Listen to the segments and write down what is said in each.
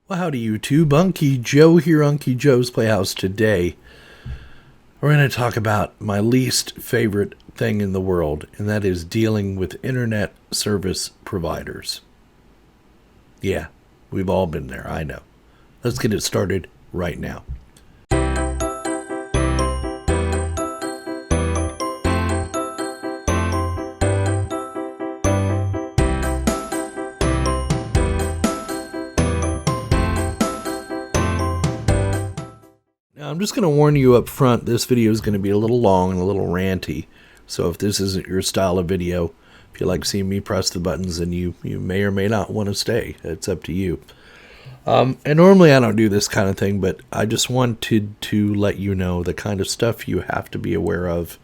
Well, howdy YouTube, Unky Joe here, Unky Joe's Playhouse. Today, we're going to talk about my least favorite thing in the world, and that is dealing with internet service providers. Yeah, we've all been there, I know. Let's get it started right now. Now, I'm just going to warn you up front, this video is going to be a little long and a little ranty. So if this isn't your style of video, if you like seeing me press the buttons, then you may or may not want to stay. It's up to you. And normally I don't do this kind of thing, but I just wanted to let you know the kind of stuff you have to be aware of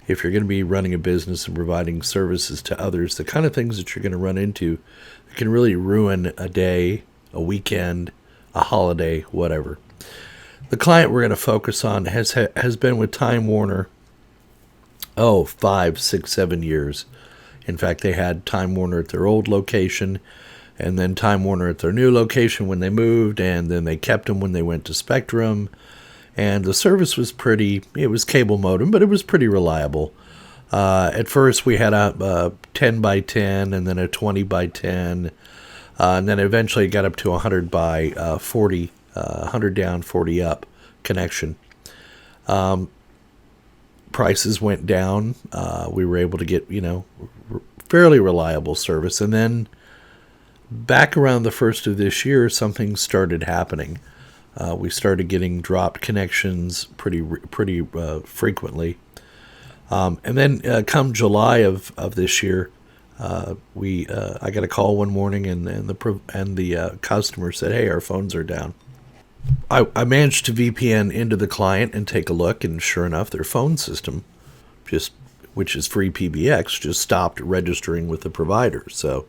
if you're going to be running a business and providing services to others, the kind of things that you're going to run into that can really ruin a day, a weekend, a holiday, whatever. The client we're going to focus on has been with Time Warner, 5, 6, 7 years. In fact, they had Time Warner at their old location, and then Time Warner at their new location when they moved, and then they kept them when they went to Spectrum. And the service was it was cable modem, but it was pretty reliable. At first, we had a 10 by 10, and then a 20 by 10, and then eventually it got up to 100 by 40. 100 down, 40 up connection. Prices went down. We were able to get, fairly reliable service. And then back around the first of this year, something started happening. We started getting dropped connections pretty frequently. And then come July of this year, I got a call one morning, and the customer said, "Hey, our phones are down." I managed to VPN into the client and take a look, and sure enough, their phone system, which is free PBX, just stopped registering with the provider. So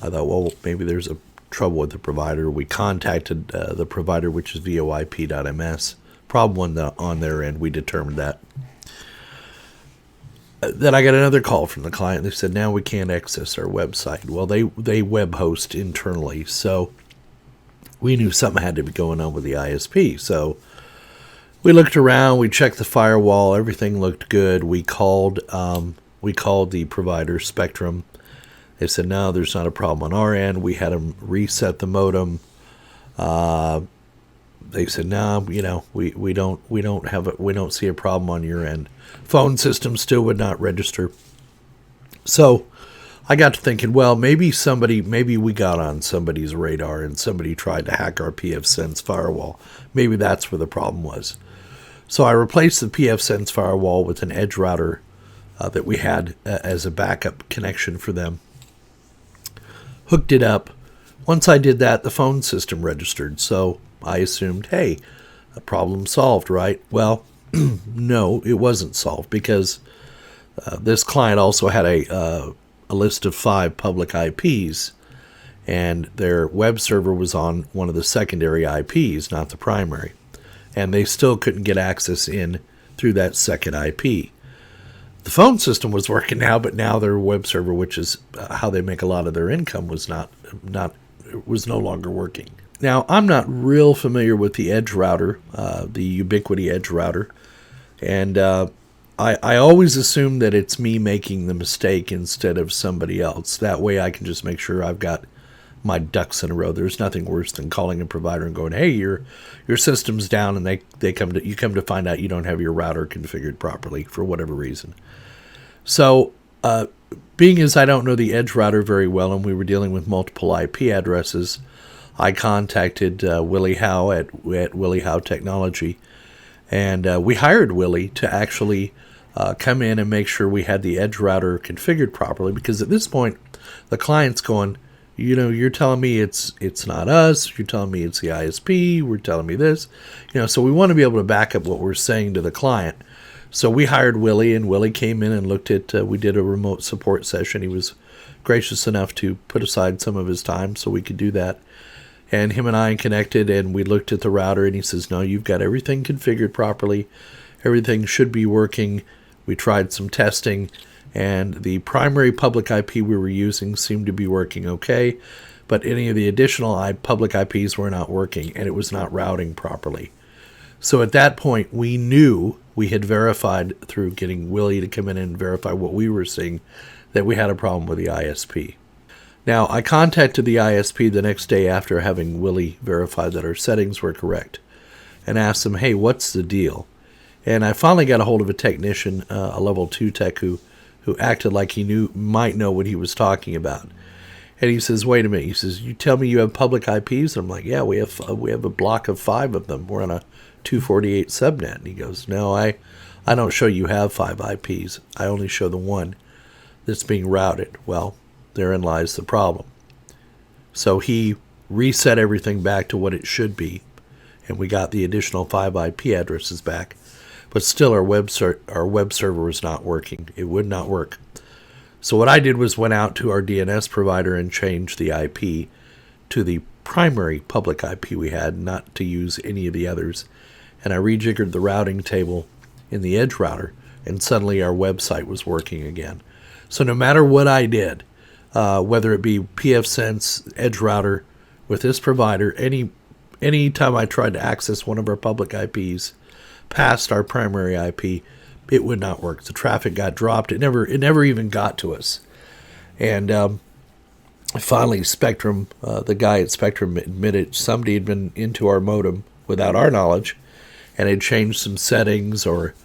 I thought, well, maybe there's a trouble with the provider. We contacted the provider, which is VoIP.ms. Problem on their end, we determined that. Then I got another call from the client. They said, now we can't access our website. Well, they web host internally, so we knew something had to be going on with the ISP. So we looked around, we checked the firewall, everything looked good. We called the provider, Spectrum. They said, no, there's not a problem on our end. We had them reset the modem. They said, no, we don't see a problem on your end. Phone system still would not register. So I got to thinking, well, maybe we got on somebody's radar and somebody tried to hack our pfSense firewall. Maybe that's where the problem was. So I replaced the pfSense firewall with an edge router that we had as a backup connection for them. Hooked it up. Once I did that, the phone system registered. So I assumed, hey, a problem solved, right? Well, no, it wasn't solved, because this client also had a list of 5 public IPs, and their web server was on one of the secondary IPs, not the primary, and they still couldn't get access in through that second IP. The phone system was working now, but now their web server, which is how they make a lot of their income, was no longer working. Now, I'm not real familiar with the edge router, the Ubiquity edge router, and I always assume that it's me making the mistake instead of somebody else. That way I can just make sure I've got my ducks in a row. There's nothing worse than calling a provider and going, hey, your system's down, and you come to find out you don't have your router configured properly for whatever reason. So being as I don't know the edge router very well, and we were dealing with multiple IP addresses, I contacted Willie Howe at Willie Howe Technology, and we hired Willie to actually come in and make sure we had the edge router configured properly, because at this point the client's going, you're telling me it's not us, you're telling me it's the ISP, we're telling me this, so we want to be able to back up what we're saying to the client. So we hired Willie, and Willie came in and looked at, we did a remote support session. He was gracious enough to put aside some of his time so we could do that. And him and I connected, and we looked at the router, and he says, no, you've got everything configured properly. Everything should be working. We tried some testing, and the primary public IP we were using seemed to be working okay. but any of the additional public IPs were not working, and it was not routing properly. So at that point, we knew we had verified through getting Willie to come in and verify what we were seeing that we had a problem with the ISP. Now, I contacted the ISP the next day after having Willie verify that our settings were correct and asked them, hey, what's the deal? And I finally got a hold of a technician, a level 2 tech, who acted like he might know what he was talking about. And he says, wait a minute. He says, you tell me you have public IPs? And I'm like, yeah, we have a block of 5 of them. We're on a 248 subnet. And he goes, no, I don't show you have 5 IPs. I only show the one that's being routed. Well, therein lies the problem. So he reset everything back to what it should be, and we got the additional 5 IP addresses back. But still, our web server was not working. It would not work. So what I did was went out to our DNS provider and changed the IP to the primary public IP we had, not to use any of the others. And I rejiggered the routing table in the edge router, and suddenly our website was working again. So no matter what I did, whether it be pfSense, edge router, with this provider, any time I tried to access one of our public IPs past our primary IP, it would not work. The traffic got dropped. It never even got to us. And finally, Spectrum, the guy at Spectrum admitted somebody had been into our modem without our knowledge and had changed some settings or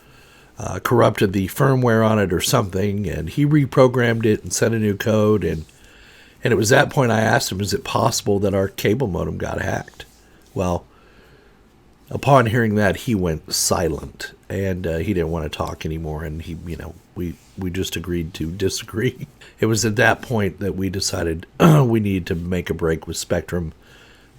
corrupted the firmware on it or something, and he reprogrammed it and sent a new code. And it was that point I asked him, is it possible that our cable modem got hacked? Well, upon hearing that, he went silent, and he didn't want to talk anymore, and we just agreed to disagree. It was at that point that we decided we needed to make a break with Spectrum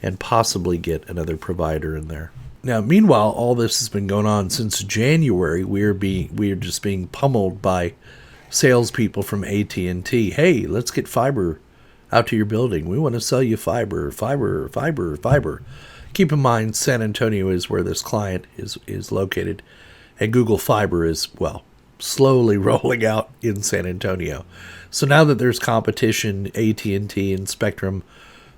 and possibly get another provider in there. Now, meanwhile, all this has been going on since January. We are just being pummeled by salespeople from AT&T. Hey, let's get fiber out to your building. We want to sell you fiber. Keep in mind, San Antonio is where this client is located, and Google Fiber is, well, slowly rolling out in San Antonio. So now that there's competition, AT&T and Spectrum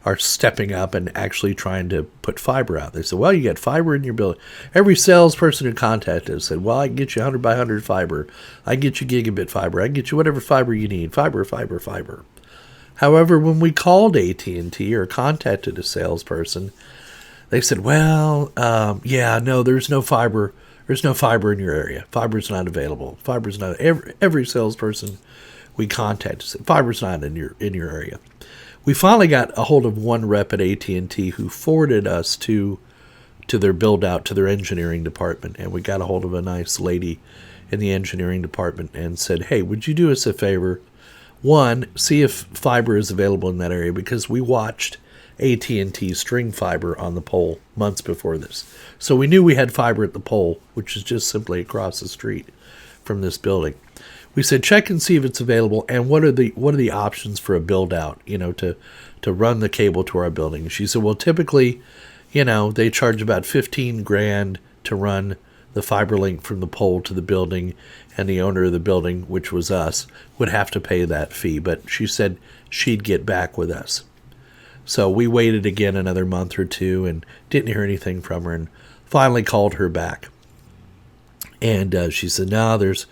are stepping up and actually trying to put fiber out. They said, well, you got fiber in your building. Every salesperson who contacted us said, well, I can get you 100 by 100 fiber. I can get you gigabit fiber. I can get you whatever fiber you need. Fiber. However, when we called AT&T or contacted a salesperson, they said, well, yeah, no, there's no fiber. There's no fiber in your area. Fiber's not available. Fiber's not. Every salesperson we contacted said, fiber's not in your area. We finally got a hold of one rep at AT&T who forwarded us to their build out, to their engineering department, and we got a hold of a nice lady in the engineering department and said, hey, would you do us a favor? One, see if fiber is available in that area, because we watched AT&T string fiber on the pole months before this. So we knew we had fiber at the pole, which is just simply across the street from this building. We said, check and see if it's available, and what are the options for a build out, to run the cable to our building. And she said, well, typically, they charge about $15,000 to run the fiber link from the pole to the building, and the owner of the building, which was us, would have to pay that fee. But she said she'd get back with us. So we waited again another month or two and didn't hear anything from her, and finally called her back. And she said, no, there's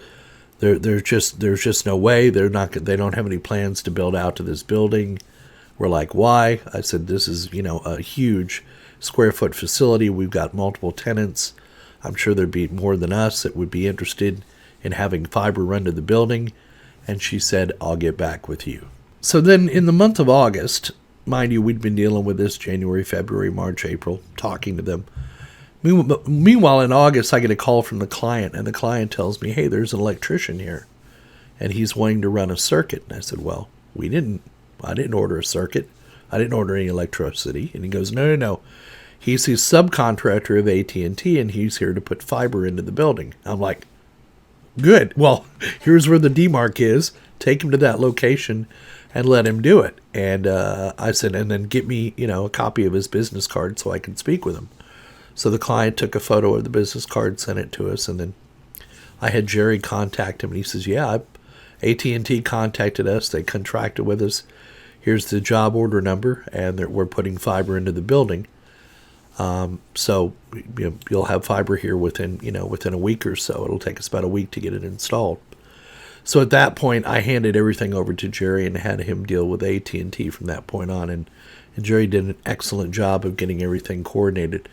just no way. They don't have any plans to build out to this building. We're like, why? I said, this is, a huge square foot facility. We've got multiple tenants. I'm sure there'd be more than us that would be interested in having fiber run to the building. And she said, I'll get back with you. So then in the month of August, mind you, we'd been dealing with this January, February, March, April, talking to them. Meanwhile, in August, I get a call from the client, and the client tells me, hey, there's an electrician here, and he's wanting to run a circuit. And I said, well, I didn't order a circuit. I didn't order any electricity. And he goes, no. He's the subcontractor of AT&T, and he's here to put fiber into the building. I'm like, good. Well, here's where the demarc is. Take him to that location and let him do it. And I said, and then get me, a copy of his business card so I can speak with him. So the client took a photo of the business card, sent it to us, and then I had Jerry contact him, and he says, yeah, AT&T contacted us. They contracted with us. here's the job order number, and we're putting fiber into the building. So you'll have fiber here within a week or so. It'll take us about a week to get it installed. So at that point, I handed everything over to Jerry and had him deal with AT&T from that point on. And Jerry did an excellent job of getting everything coordinated.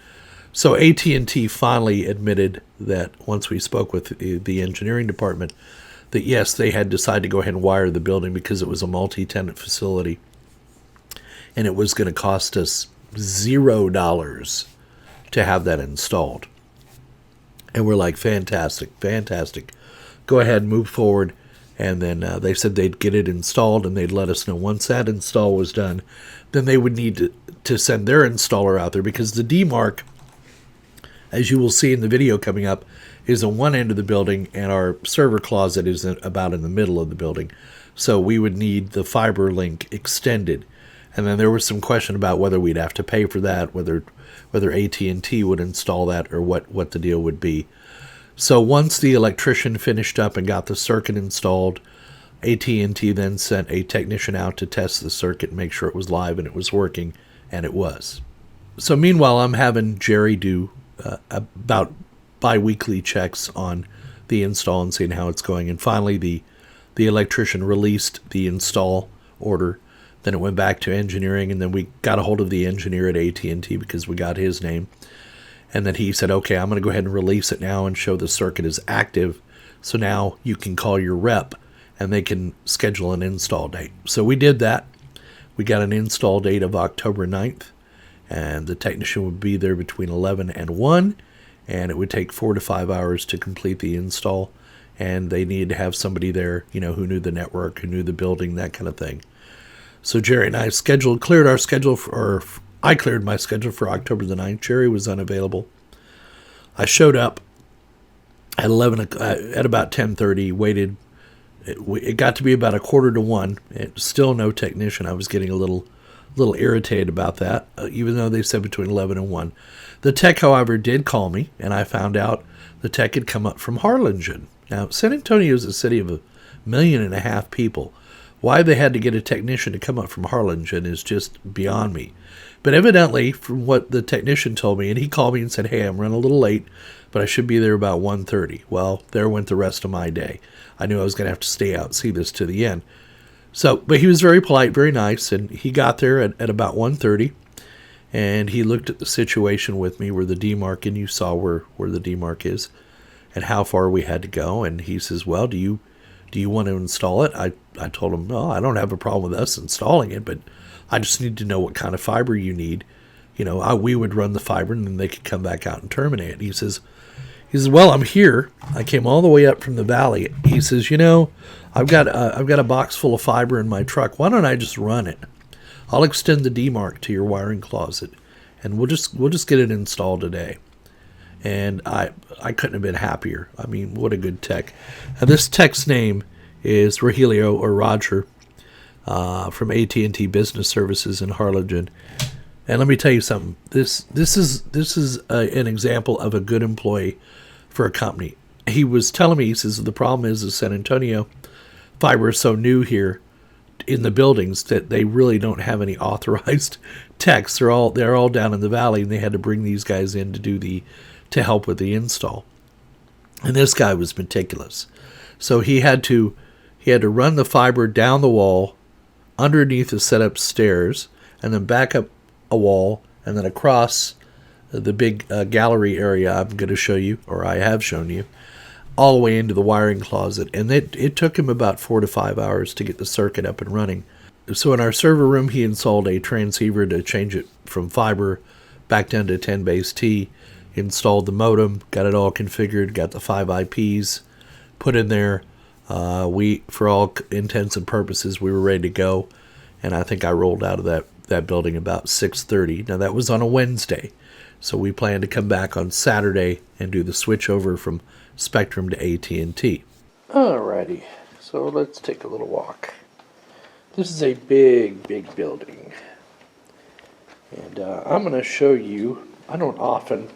So AT&T finally admitted that once we spoke with the engineering department, that yes, they had decided to go ahead and wire the building because it was a multi-tenant facility. And it was going to cost us $0 to have that installed. And we're like, fantastic. Go ahead, move forward. And then they said they'd get it installed, and they'd let us know once that install was done. Then they would need to send their installer out there, because the DMARC, as you will see in the video coming up, is on one end of the building, and our server closet is about in the middle of the building. So we would need the fiber link extended. And then there was some question about whether we'd have to pay for that, whether AT&T would install that, or what the deal would be. So once the electrician finished up and got the circuit installed, AT&T then sent a technician out to test the circuit and make sure it was live and it was working, and it was. So meanwhile, I'm having Jerry do about bi-weekly checks on the install and seeing how it's going. And finally, the electrician released the install order. Then it went back to engineering, and then we got a hold of the engineer at AT&T because we got his name. And then he said, okay, I'm going to go ahead and release it now and show the circuit is active. So now you can call your rep, and they can schedule an install date. So we did that. We got an install date of October 9th, and the technician would be there between 11 and 1, and it would take 4 to 5 hours to complete the install. And they needed to have somebody there, who knew the network, who knew the building, that kind of thing. So Jerry and I cleared our schedule, I cleared my schedule for October the 9th. Jerry was unavailable. I showed up at about 10:30, waited. It got to be about 12:45. Still no technician. I was getting a little irritated about that, even though they said between 11 and 1. The tech, however, did call me, and I found out the tech had come up from Harlingen. Now, San Antonio is a city of 1.5 million people. Why they had to get a technician to come up from Harlingen is just beyond me. But evidently, from what the technician told me, and he called me and said, hey, I'm running a little late, but I should be there about 1:30. Well, there went the rest of my day. I knew I was going to have to stay out and see this to the end. But he was very polite, very nice, and he got there at about 1:30, and he looked at the situation with me where the DMARC, and you saw where the DMARC is, and how far we had to go. And he says, well, do you want to install it? I told him, no, I don't have a problem with us installing it, but I just need to know what kind of fiber you need. We would run the fiber, and then they could come back out and terminate it. He says, well, I'm here. I came all the way up from the valley. He says, I've got a box full of fiber in my truck. Why don't I just run it? I'll extend the DMARC to your wiring closet, and we'll just get it installed today. And I couldn't have been happier. I mean, what a good tech. Now, this tech's name is Rogelio, or Roger, from AT&T Business Services in Harlingen. And let me tell you something. This is an example of a good employee for a company. He was telling me, he says, the problem is San Antonio fiber is so new here in the buildings that they really don't have any authorized techs. They're all down in the valley, and they had to bring these guys in to help with the install. And this guy was meticulous. So he had to run the fiber down the wall, underneath the setup stairs, and then back up a wall, and then across the big gallery area I'm going to show you, or I have shown you, all the way into the wiring closet. And it took him about 4 to 5 hours to get the circuit up and running. So in our server room, he installed a transceiver to change it from fiber back down to 10 base T, installed the modem, got it all configured, got the 5 IPs put in there. For all intents and purposes, we were ready to go. And I think I rolled out of that building about 6:30. Now, that was on a Wednesday. So we plan to come back on Saturday and do the switch over from Spectrum to AT&T. Alrighty, so let's take a little walk. This is a big, big building. And I'm going to show you, I don't often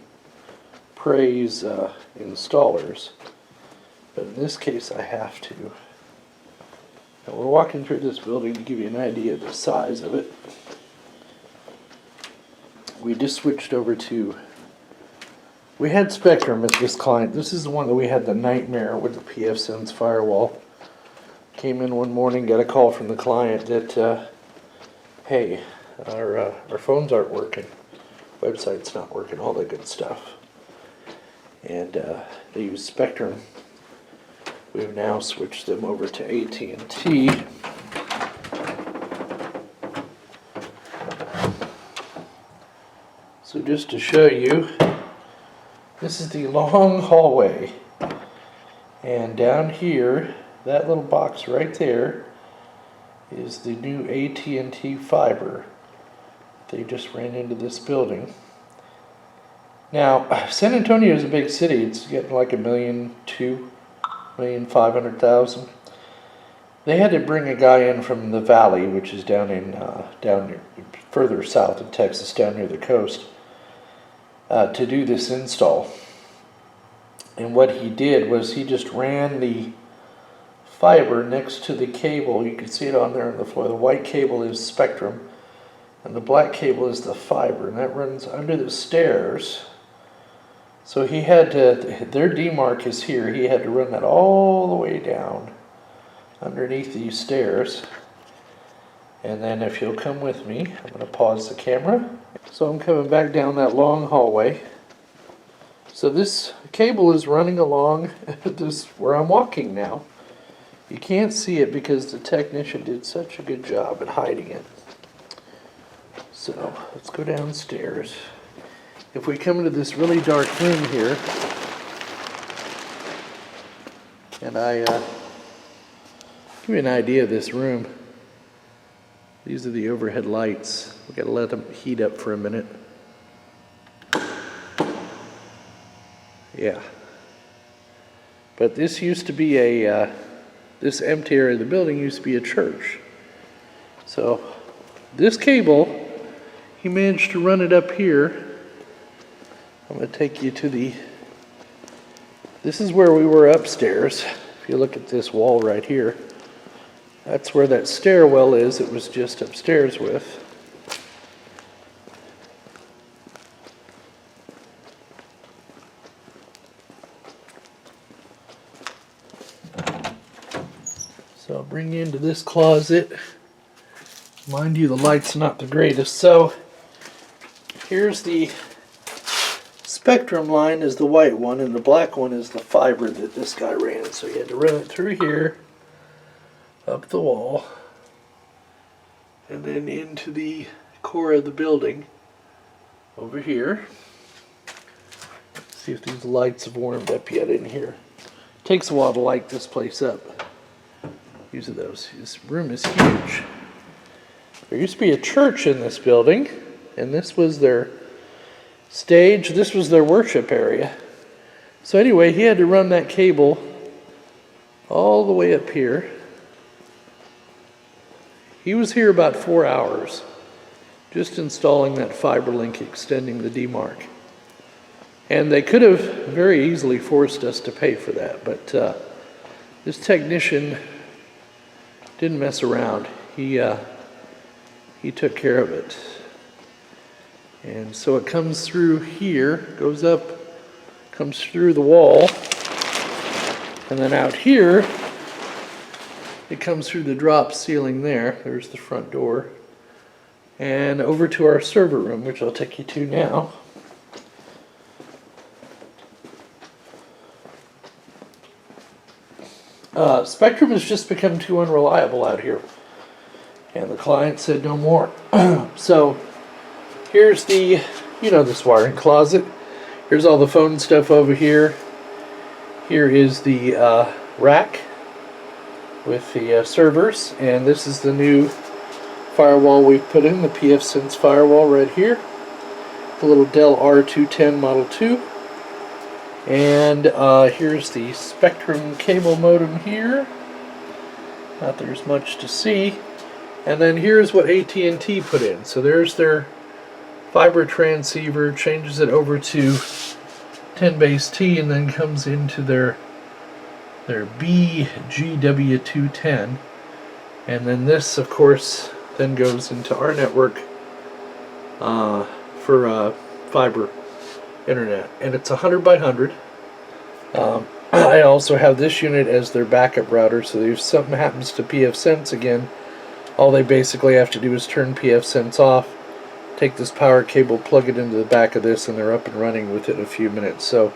praise installers, but in this case I have to. Now we're walking through this building to give you an idea of the size of it. We just switched over to, we had Spectrum as this client. This is the one that we had the nightmare with the PFSense firewall. Came in one morning, got a call from the client that, hey, our phones aren't working, website's not working, all that good stuff. And they use Spectrum. We've now switched them over to AT&T. So just to show you, this is the long hallway, and down here, that little box right there is the new AT&T fiber. They just ran into this building. Now, San Antonio is a big city. It's getting like 1,500,000. They had to bring a guy in from the valley, which is down near, further south in Texas, down near the coast, to do this install. And what he did was he just ran the fiber next to the cable. You can see it on there on the floor. The white cable is Spectrum, and the black cable is the fiber, and that runs under the stairs. So he had to, their demarc is here, he had to run that all the way down underneath these stairs. And then if you'll come with me, I'm going to pause the camera. So I'm coming back down that long hallway. So this cable is running along this where I'm walking now. You can't see it because the technician did such a good job at hiding it. So let's go downstairs. If we come into this really dark room here, and I give you an idea of this room. These are the overhead lights. We've got to let them heat up for a minute. Yeah. But this used to be a, this empty area of the building used to be a church. So this cable, he managed to run it up here. I'm going to take you to the, this is where we were upstairs. If you look at this wall right here, that's where that stairwell is. It was just upstairs with. So I'll bring you into this closet. Mind you, the light's not the greatest. So here's the Spectrum line is the white one, and the black one is the fiber that this guy ran. So you had to run it through here, up the wall, and then into the core of the building over here. Let's see if these lights have warmed up yet in here. It takes a while to light this place up. Use of those. This room is huge. There used to be a church in this building, and this was their stage. This was their worship area. So anyway, he had to run that cable all the way up here. He was here about 4 hours just installing that fiber link, extending the demarc. And they could have very easily forced us to pay for that, but this technician didn't mess around. He took care of it. And so it comes through here, goes up, comes through the wall, and then out here, it comes through the drop ceiling there. There's the front door. And over to our server room, which I'll take you to now. Spectrum has just become too unreliable out here. And the client said no more. So here's the, you know, this wiring closet. Here's all the phone stuff over here. Here is the rack with the servers, and this is the new firewall we've put in, the PFSense firewall right here. The little Dell R210 Model 2. And here's the Spectrum cable modem here. Not there's much to see. And then here's what AT&T put in. So there's their fiber transceiver, changes it over to 10 base T, and then comes into their BGW210. And then this, of course, then goes into our network for fiber internet. And it's 100 by 100. I also have this unit as their backup router, so if something happens to pfSense again, all they basically have to do is turn pfSense off, take this power cable, plug it into the back of this, and they're up and running within a few minutes. So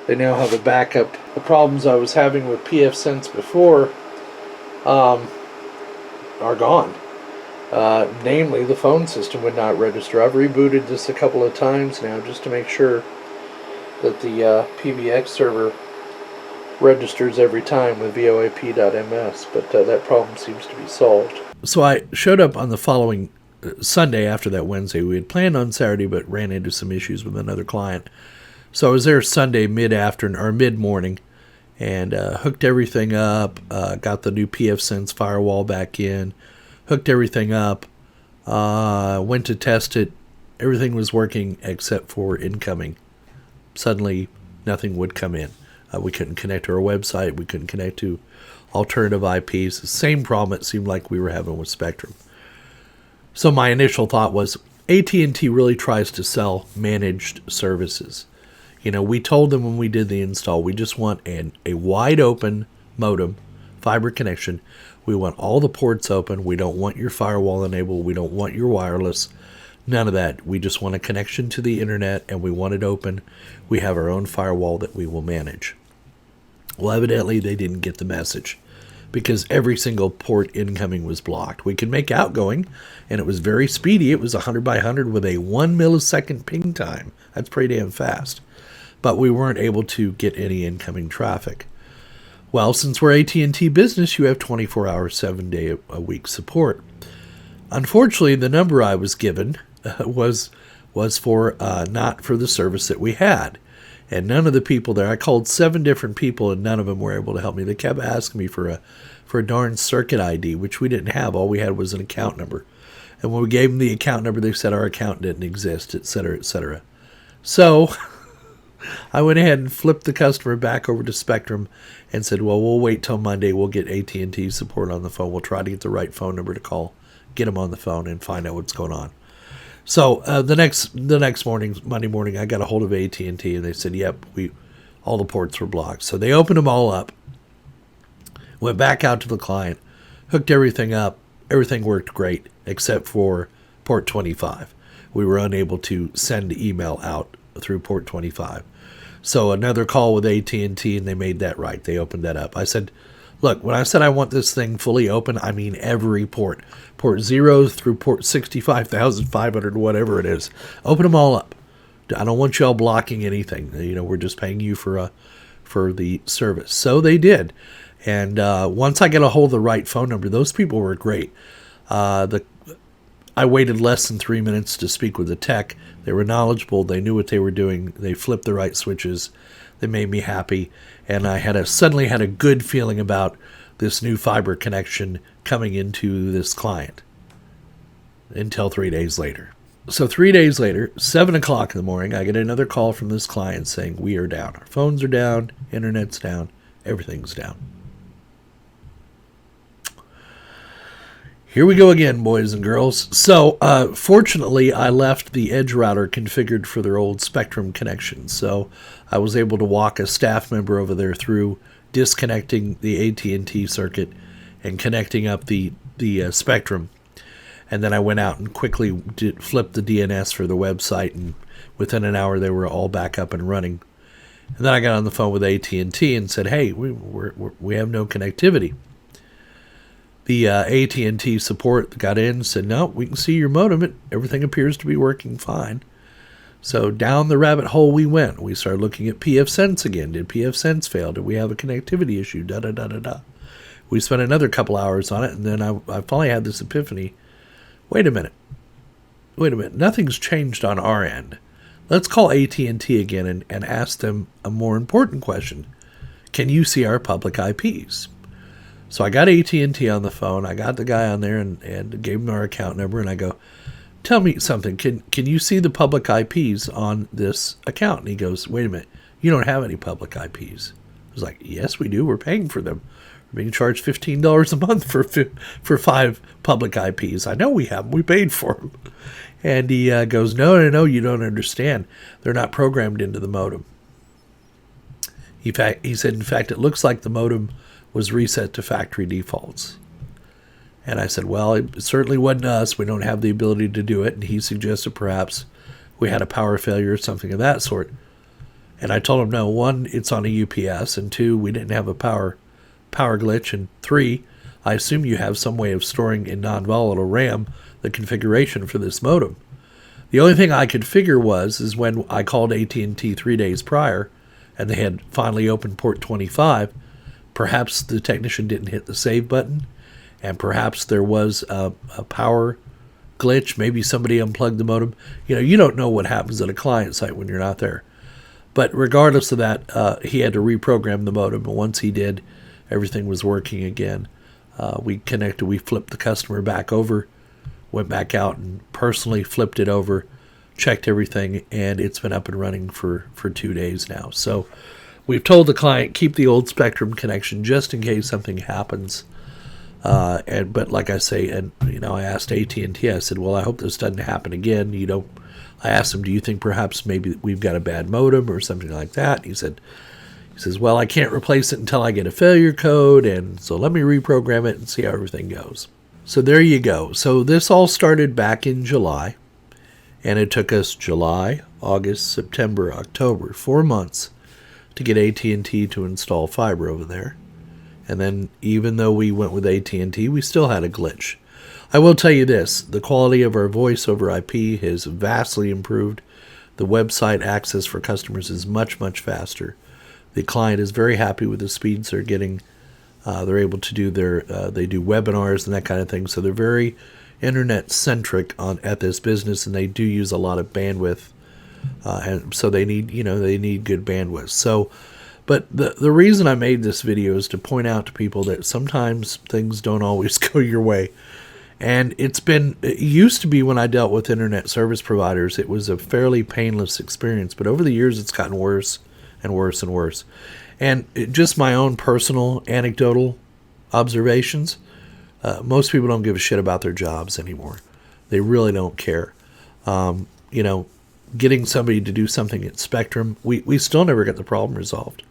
they now have a backup. The problems I was having with pfSense before are gone. Namely, the phone system would not register. I've rebooted this a couple of times now just to make sure that the PBX server registers every time with VoIP.ms, but that problem seems to be solved. So I showed up on the following Sunday after that Wednesday. We had planned on Saturday, but ran into some issues with another client. So I was there Sunday mid-afternoon or mid-morning, and hooked everything up, got the new pfSense firewall back in, hooked everything up, went to test it. Everything was working except for incoming. Suddenly, nothing would come in. We couldn't connect to our website. We couldn't connect to alternative IPs. The same problem it seemed like we were having with Spectrum. So my initial thought was AT&T really tries to sell managed services. You know, we told them when we did the install, we just want a wide open modem, fiber connection. We want all the ports open. We don't want your firewall enabled. We don't want your wireless. None of that. We just want a connection to the internet, and we want it open. We have our own firewall that we will manage. Well, evidently they didn't get the message, because every single port incoming was blocked. We could make outgoing, and it was very speedy. It was 100 by 100 with a 1 millisecond ping time. That's pretty damn fast. But we weren't able to get any incoming traffic. Well, since we're AT&T Business, you have 24 hours, 7-day-a-week support. Unfortunately, the number I was given was for not for the service that we had. And none of the people there, I called 7 different people, and none of them were able to help me. They kept asking me for a darn circuit ID, which we didn't have. All we had was an account number. And when we gave them the account number, they said our account didn't exist, et cetera, et cetera. So I went ahead and flipped the customer back over to Spectrum and said, well, we'll wait till Monday. We'll get AT&T support on the phone. We'll try to get the right phone number to call, get them on the phone, and find out what's going on. So the next morning, Monday morning, I got a hold of AT&T, and they said, yep, all the ports were blocked. So they opened them all up, went back out to the client, hooked everything up. Everything worked great except for port 25. We were unable to send email out through port 25. So another call with AT&T, and they made that right. They opened that up. I said, look, when I said I want this thing fully open, I mean every port. Port 0 through port 65,500, whatever it is. Open them all up. I don't want y'all blocking anything. You know, we're just paying you for the service. So they did. And once I got a hold of the right phone number, those people were great. I waited less than 3 minutes to speak with the tech. They were knowledgeable. They knew what they were doing. They flipped the right switches. They made me happy. And I suddenly had a good feeling about this new fiber connection coming into this client until 3 days later. So 3 days later, 7 o'clock in the morning, I get another call from this client saying, we are down. Our phones are down, internet's down, everything's down. Here we go again, boys and girls. So, fortunately, I left the edge router configured for their old Spectrum connection. So, I was able to walk a staff member over there through disconnecting the AT&T circuit and connecting up the Spectrum. And then I went out and quickly flipped the DNS for the website, and within an hour they were all back up and running. And then I got on the phone with AT&T and said, hey, we have no connectivity. The AT&T support got in and said, no, we can see your modem. Everything appears to be working fine. So down the rabbit hole we went. We started looking at pfSense again. Did pfSense fail? Did we have a connectivity issue? Da-da-da-da-da. We spent another couple hours on it, and then I finally had this epiphany. Wait a minute. Nothing's changed on our end. Let's call AT&T again and ask them a more important question. Can you see our public IPs? So I got AT&T on the phone. I got the guy on there and gave him our account number, and I go, tell me something. Can you see the public IPs on this account? And he goes, wait a minute. You don't have any public IPs. I was like, yes, we do. We're paying for them. being charged $15 a month for 5 public IPs. I know we have them. We paid for them. And he goes, no, you don't understand. They're not programmed into the modem. He said, in fact, it looks like the modem was reset to factory defaults. And I said, well, it certainly wasn't us. We don't have the ability to do it. And he suggested perhaps we had a power failure or something of that sort. And I told him, no, 1, it's on a UPS, and 2, we didn't have a power glitch, and 3, I assume you have some way of storing in non-volatile RAM the configuration for this modem. The only thing I could figure is when I called AT&T 3 days prior, and they had finally opened port 25, perhaps the technician didn't hit the save button, and perhaps there was a power glitch. Maybe somebody unplugged the modem. You don't know what happens at a client site when you're not there. But regardless of that, he had to reprogram the modem, and once he did, everything was working again. We connected, we flipped the customer back over, went back out and personally flipped it over, checked everything, and it's been up and running for 2 days now. So we've told the client, keep the old Spectrum connection just in case something happens. But like I say, I asked AT&T, I said, well, I hope this doesn't happen again. I asked him, do you think perhaps maybe we've got a bad modem or something like that? He says, well, I can't replace it until I get a failure code, and so let me reprogram it and see how everything goes. So there you go. So this all started back in July, and it took us July, August, September, October, 4 months to get AT&T to install fiber over there. And then even though we went with AT&T, we still had a glitch. I will tell you this, the quality of our voice over IP has vastly improved. The website access for customers is much, much faster. The client is very happy with the speeds they're getting. They're able to do they do webinars and that kind of thing. So they're very internet-centric at this business, and they do use a lot of bandwidth. And so they need good bandwidth. So, but the reason I made this video is to point out to people that sometimes things don't always go your way. And it used to be when I dealt with internet service providers, it was a fairly painless experience. But over the years, it's gotten worse and worse and worse. And just my own personal anecdotal observations, most people don't give a shit about their jobs anymore. They really don't care. Getting somebody to do something at Spectrum, we still never get the problem resolved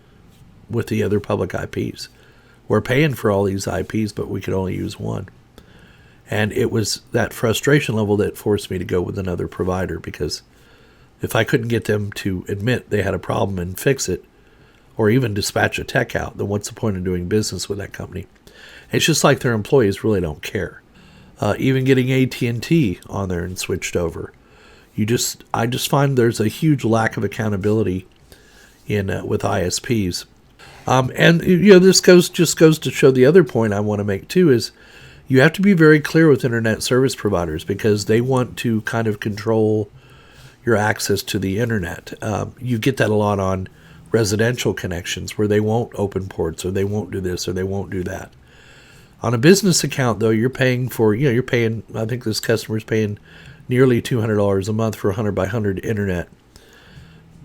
with the other public IPs. We're paying for all these IPs, but we could only use one. And it was that frustration level that forced me to go with another provider, because if I couldn't get them to admit they had a problem and fix it, or even dispatch a tech out, then what's the point of doing business with that company? It's just like their employees really don't care. Even getting AT&T on there and switched over, I just find there's a huge lack of accountability with ISPs. This goes to show the other point I want to make too is you have to be very clear with internet service providers, because they want to kind of control your access to the internet. You get that a lot on residential connections where they won't open ports, or they won't do this, or they won't do that. On a business account, though, I think this customer's paying nearly $200 a month for 100 by 100 internet.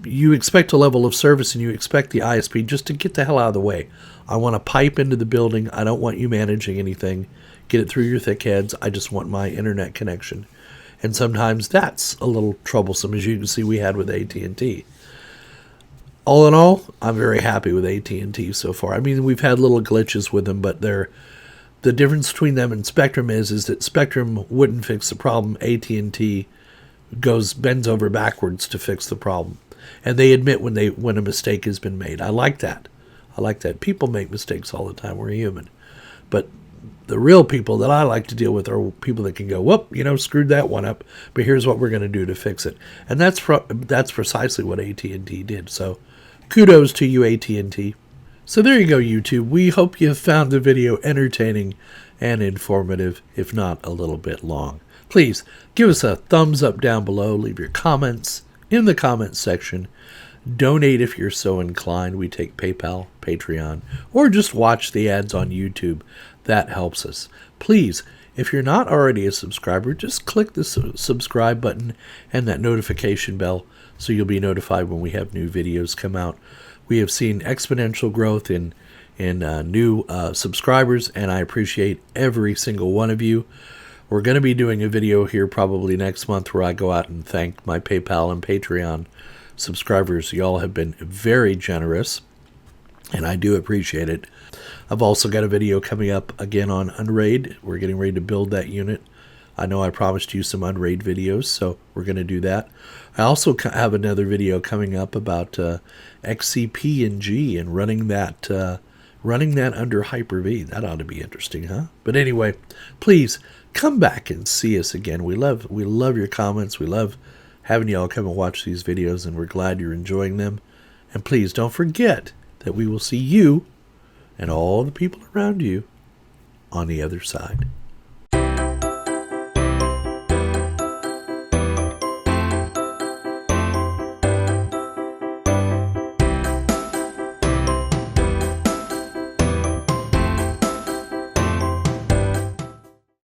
You expect a level of service, and you expect the ISP just to get the hell out of the way. I want to pipe into the building. I don't want you managing anything. Get it through your thick heads. I just want my internet connection. And sometimes that's a little troublesome, as you can see we had with AT&T. All in all, I'm very happy with AT&T so far. I mean, we've had little glitches with them, but the difference between them and Spectrum is that Spectrum wouldn't fix the problem. AT&T bends over backwards to fix the problem. And they admit when a mistake has been made. I like that. People make mistakes all the time. We're human. But the real people that I like to deal with are people that can go, whoop, screwed that one up, but here's what we're going to do to fix it. And that's precisely what AT&T did. So kudos to you, AT&T. So there you go, YouTube. We hope you have found the video entertaining and informative, if not a little bit long. Please give us a thumbs up down below. Leave your comments in the comments section. Donate if you're so inclined. We take PayPal, Patreon, or just watch the ads on YouTube. That helps us. Please, if you're not already a subscriber, just click the subscribe button and that notification bell so you'll be notified when we have new videos come out. We have seen exponential growth in new subscribers, and I appreciate every single one of you. We're going to be doing a video here probably next month where I go out and thank my PayPal and Patreon subscribers. Y'all have been very generous, and I do appreciate it. I've also got a video coming up again on Unraid. We're getting ready to build that unit. I know I promised you some Unraid videos, so we're going to do that. I also have another video coming up about XCP&G and running that under Hyper-V. That ought to be interesting, huh? But anyway, please come back and see us again. We love your comments. We love having y'all come and watch these videos, and we're glad you're enjoying them. And please don't forget that we will see you and all the people around you on the other side.